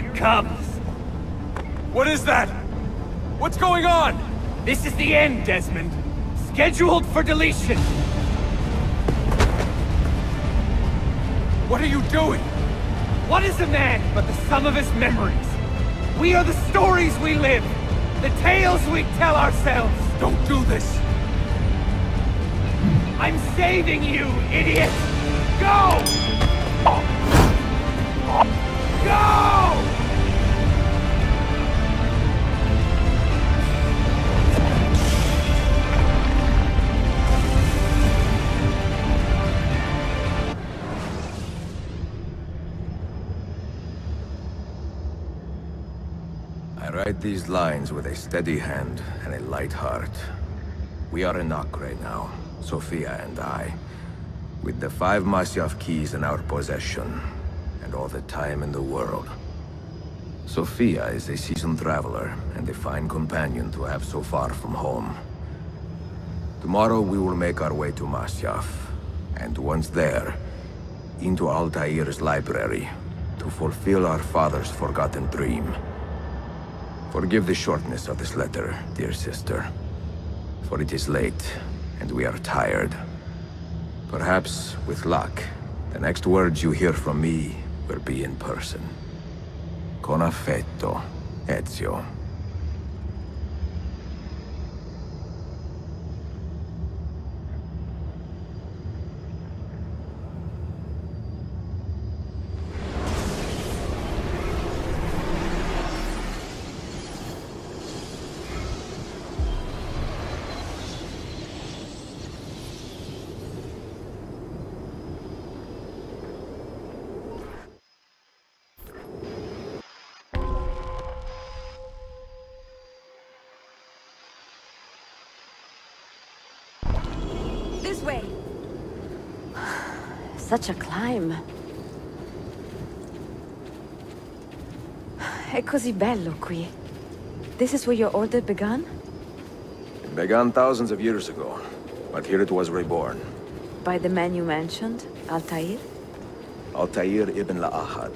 it comes! What is that? What's going on? This is the end, Desmond. Scheduled for deletion. What are you doing? What is a man but the sum of his memories? We are the stories we live, the tales we tell ourselves. Don't do this! I'm saving you, idiot! Go! Go! I write these lines with a steady hand and a light heart. We are in KRAJ now, Sophia and I, with the 5 Masyaf keys in our possession, and all the time in the world. Sophia is a seasoned traveler, and a fine companion to have so far from home. Tomorrow we will make our way to Masyaf, and once there, into Altair's library, to fulfill our father's forgotten dream. Forgive the shortness of this letter, dear sister, for it is late, and we are tired. Perhaps, with luck, the next words you hear from me will be in person. Con affetto, Ezio. This way. Such a climb. È così bello qui. This is where your order began? It began thousands of years ago, but here it was reborn. By the man you mentioned, Altair? Altair ibn La'ahad.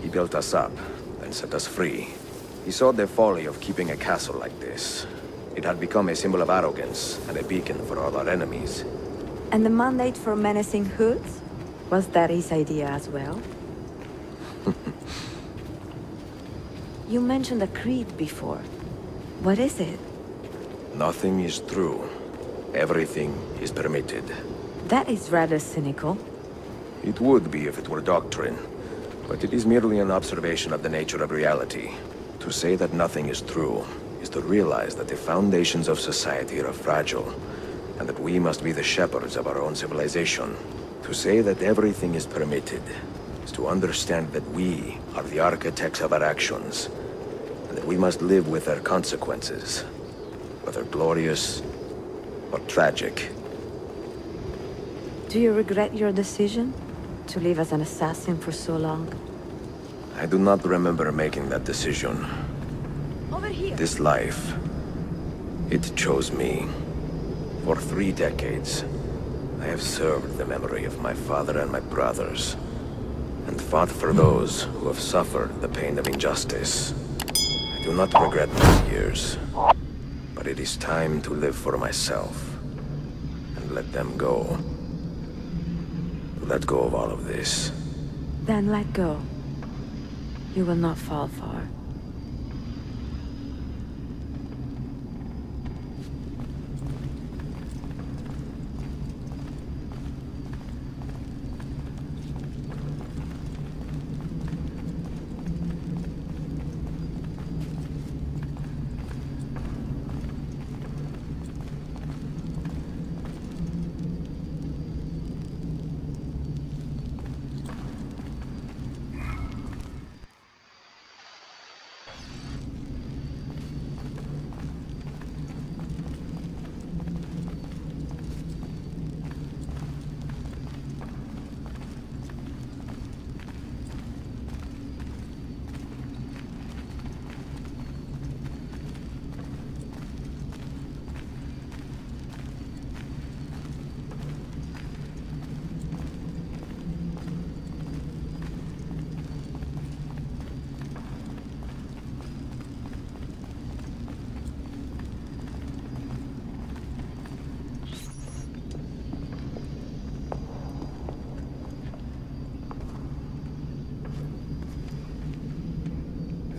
He built us up, then set us free. He saw the folly of keeping a castle like this. It had become a symbol of arrogance and a beacon for all our enemies. And the mandate for menacing hoods? Was that his idea as well? You mentioned a creed before. What is it? Nothing is true. Everything is permitted. That is rather cynical. It would be if it were doctrine, but it is merely an observation of the nature of reality. To say that nothing is true is to realize that the foundations of society are fragile, and that we must be the shepherds of our own civilization. To say that everything is permitted is to understand that we are the architects of our actions, and that we must live with their consequences, whether glorious or tragic. Do you regret your decision to live as an assassin for so long? I do not remember making that decision. Over here. This life, it chose me. For 3 decades, I have served the memory of my father and my brothers, and fought for those who have suffered the pain of injustice. I do not regret those years, but it is time to live for myself, and let them go. Let go of all of this. Then let go. You will not fall far.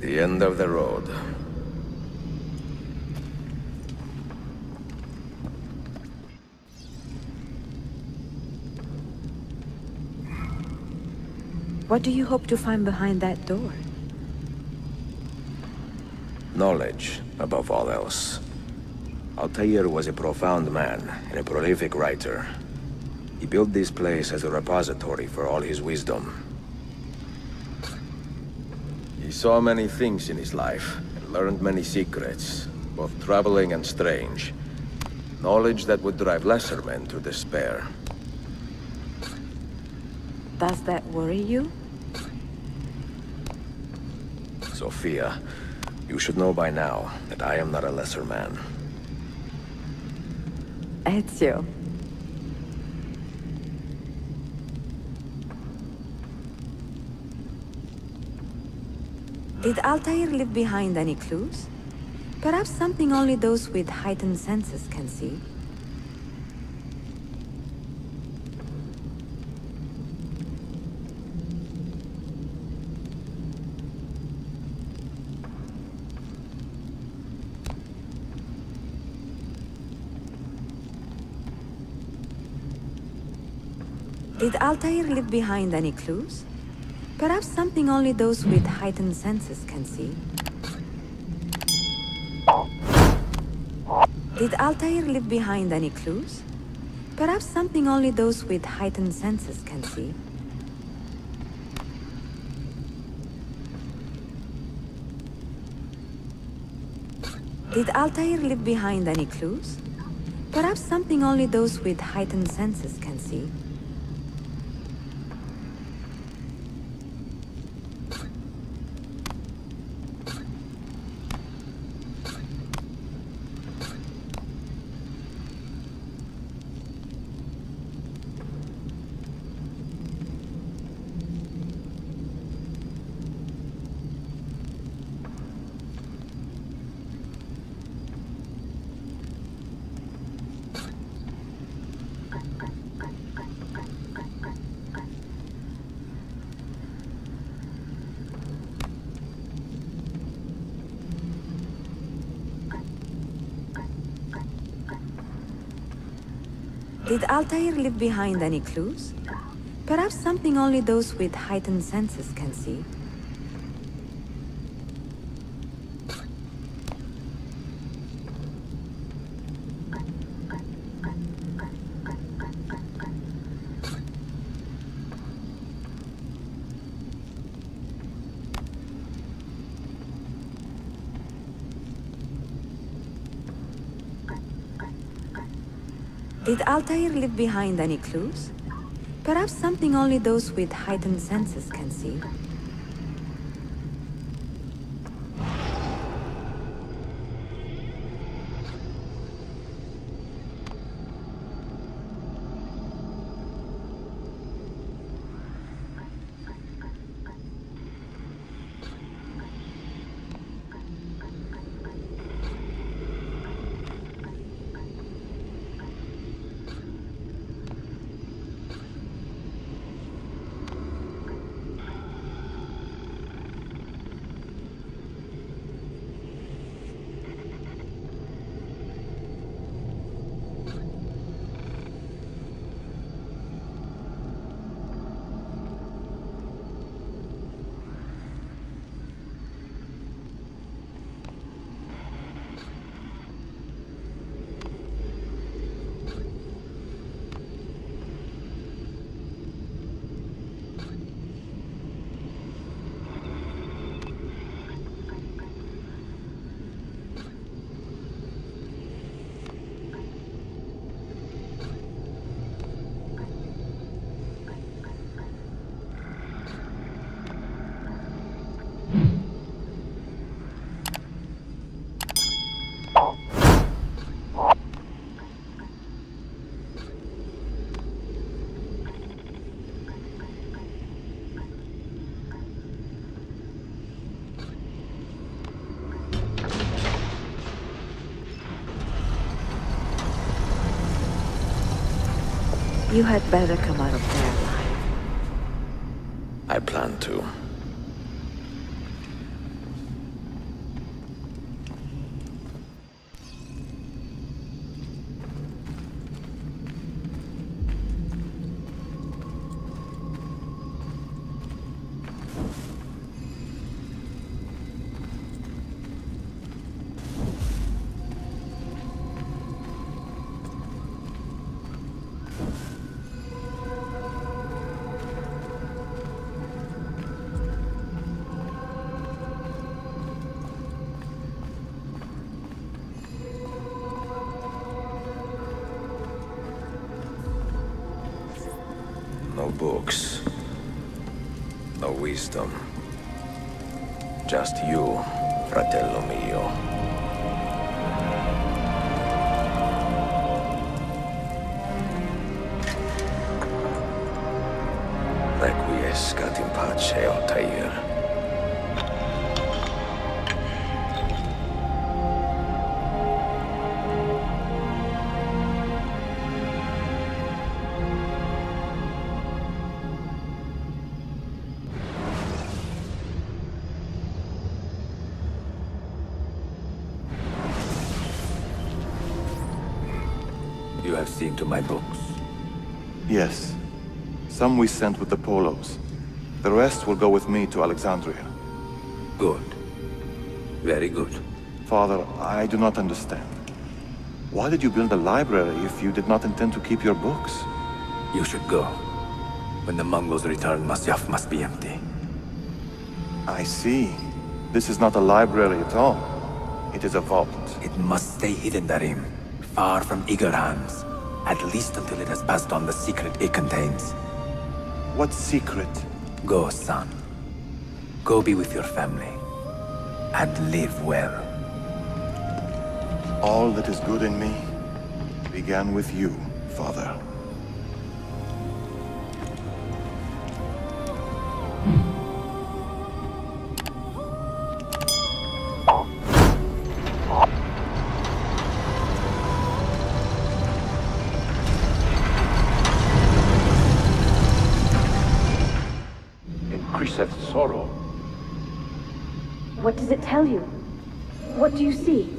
The end of the road. What do you hope to find behind that door? Knowledge, above all else. Altair was a profound man and a prolific writer. He built this place as a repository for all his wisdom. He saw many things in his life, and learned many secrets, both troubling and strange. Knowledge that would drive lesser men to despair. Does that worry you? Sophia, you should know by now that I am not a lesser man. Ezio. Did Altair leave behind any clues? Perhaps something only those with heightened senses can see. Did Altair leave behind any clues? Perhaps something only those with heightened senses can see. Did Altair leave behind any clues? Perhaps something only those with heightened senses can see. Did Altair leave behind any clues? Perhaps something only those with heightened senses can see. Did Altair leave behind any clues? Perhaps something only those with heightened senses can see. Did Altair leave behind any clues? Perhaps something only those with heightened senses can see. You had better come out of there alive. I plan to. books. No wisdom. Just you, fratello mio. Requiescat in pace, Altair. You have seen to my books. Yes. Some we sent with the Polos. The rest will go with me to Alexandria. Good. Very good. Father, I do not understand. Why did you build a library if you did not intend to keep your books? You should go. When the Mongols return, Masyaf must be empty. I see. This is not a library at all. It is a vault. It must stay hidden, Darim. Far from eager hands. At least until it has passed on the secret it contains. What secret? Go, son. Go be with your family. And live well. All that is good in me began with you, Father. Increaseth sorrow. What does it tell you? What do you see?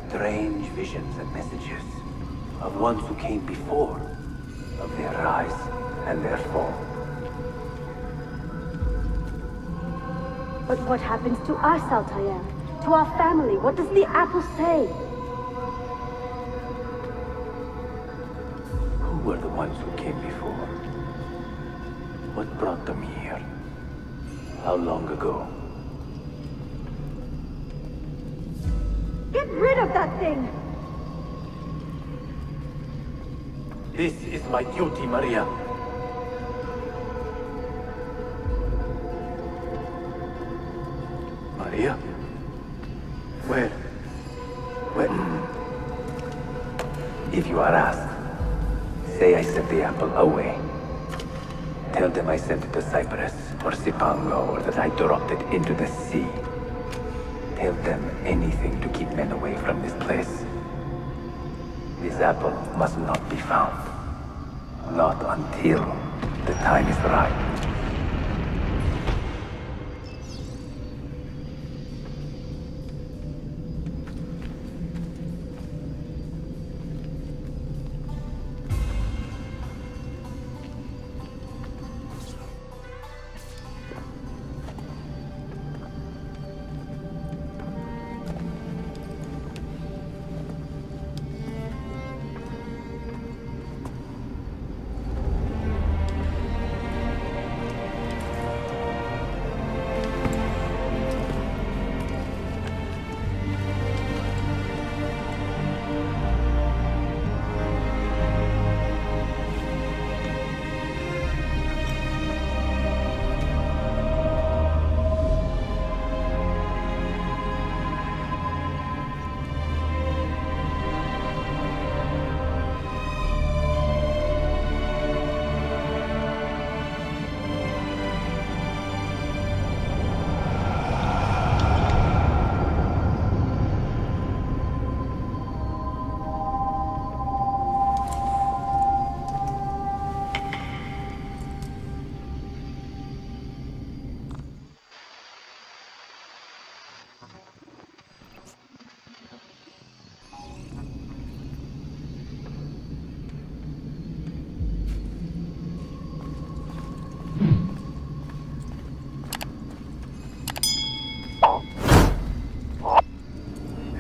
Strange visions and messages of ones who came before, of their rise and their fall. But what happens to us, Altair? To our family? What does the apple say? Who were the ones who came before? What brought them here? How long ago? Get rid of that thing! This is my duty, Maria. Maria? Where? If you are asked, say I sent the apple away. Tell them I sent it to Cyprus, or Cipango, or that I dropped it into the sea. Tell them anything to keep men away from this place. This apple must not be found. Not until the time is right.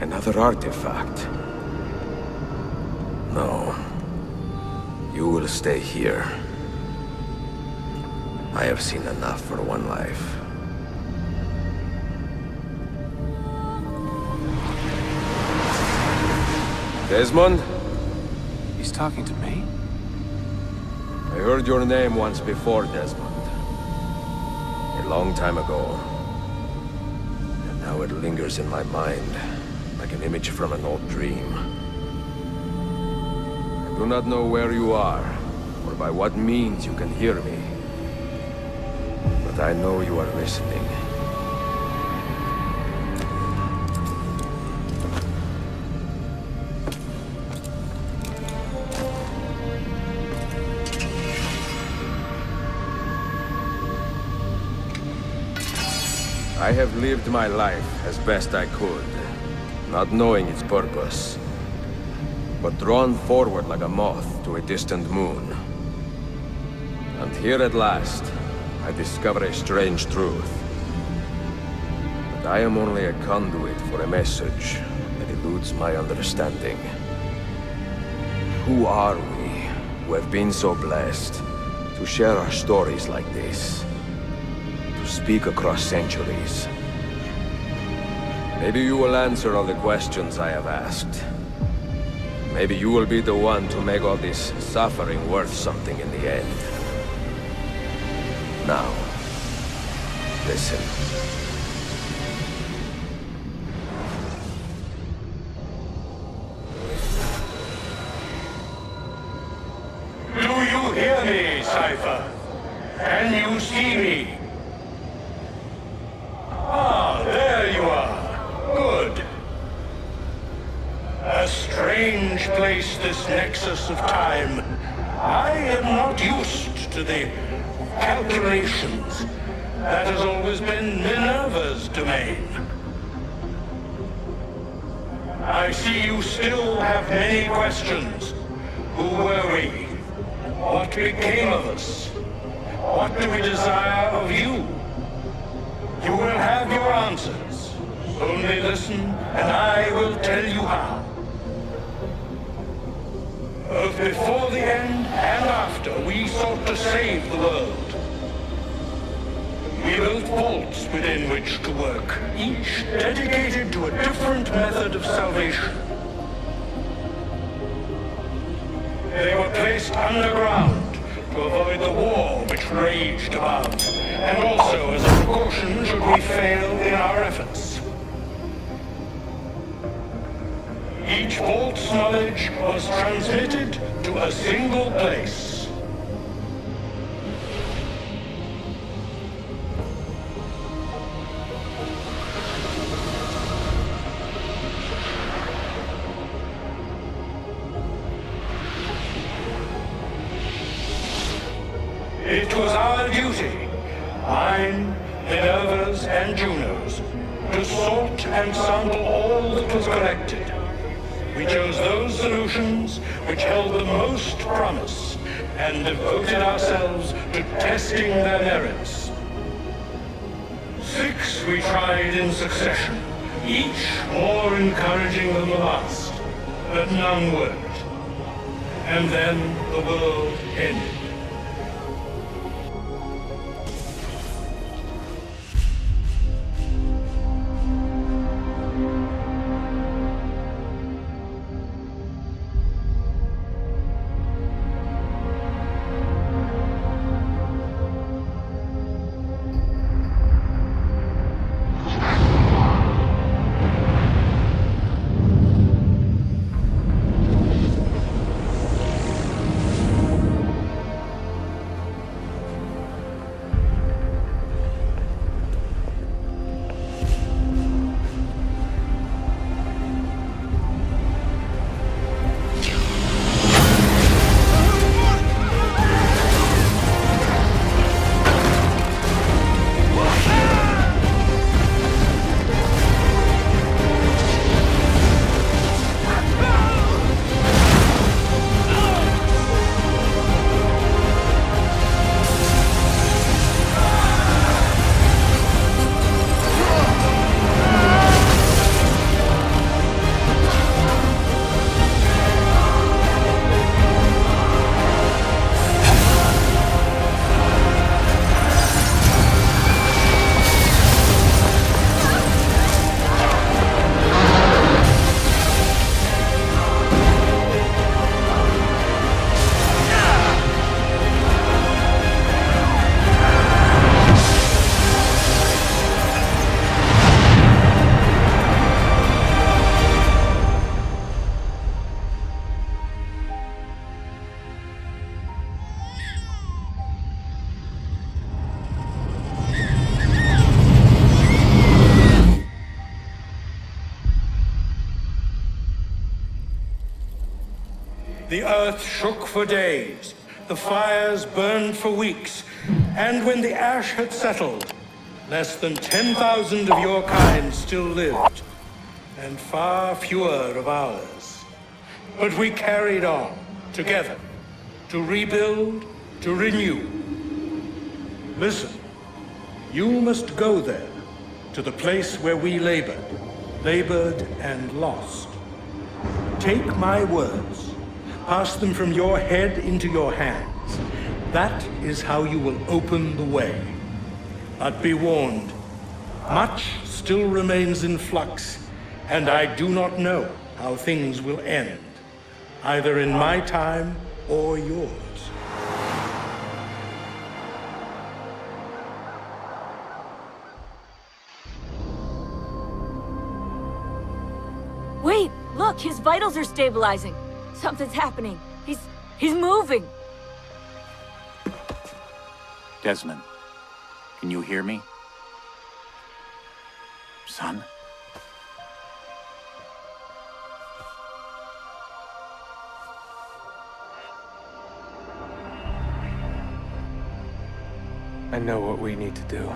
Another artifact. No. You will stay here. I have seen enough for one life. Desmond? He's talking to me? I heard your name once before, Desmond. A long time ago. And now it lingers in my mind, like an image from an old dream. I do not know where you are, or by what means you can hear me. But I know you are listening. I have lived my life as best I could, not knowing its purpose, but drawn forward like a moth to a distant moon. And here at last, I discover a strange truth. That I am only a conduit for a message that eludes my understanding. Who are we, who have been so blessed, to share our stories like this? Speak across centuries. Maybe you will answer all the questions I have asked. Maybe you will be the one to make all this suffering worth something in the end. Now, listen. Do you hear me, Cypher? Can you see me? Ah, there you are. Good. A strange place, this nexus of time. I am not used to the calculations. That has always been Minerva's domain. I see you still have many questions. Who were we? What became of us? What do we desire of you? You will have your answers. Only listen, and I will tell you how. Both before the end and after, we sought to save the world. We built vaults within which to work, each dedicated to a different method of salvation. They were placed underground to avoid the war which raged above, and also as a precaution should we fail in our efforts. Each vault's knowledge was transmitted to a single place. It was our duty, mine, Minerva's, and Juno's, to sort and sample all that was collected. We chose those solutions which held the most promise, and devoted ourselves to testing their merits. 6 we tried in succession, each more encouraging than the last, but none worked. And then the world ended. The earth shook for days, the fires burned for weeks, and when the ash had settled, less than 10,000 of your kind still lived, and far fewer of ours. But we carried on, together, to rebuild, to renew. Listen, you must go there, to the place where we labored and lost. Take my words, pass them from your head into your hands. That is how you will open the way. But be warned, much still remains in flux, and I do not know how things will end, either in my time or yours. Wait, look, his vitals are stabilizing. Something's happening. He's moving. Desmond, can you hear me? Son? I know what we need to do.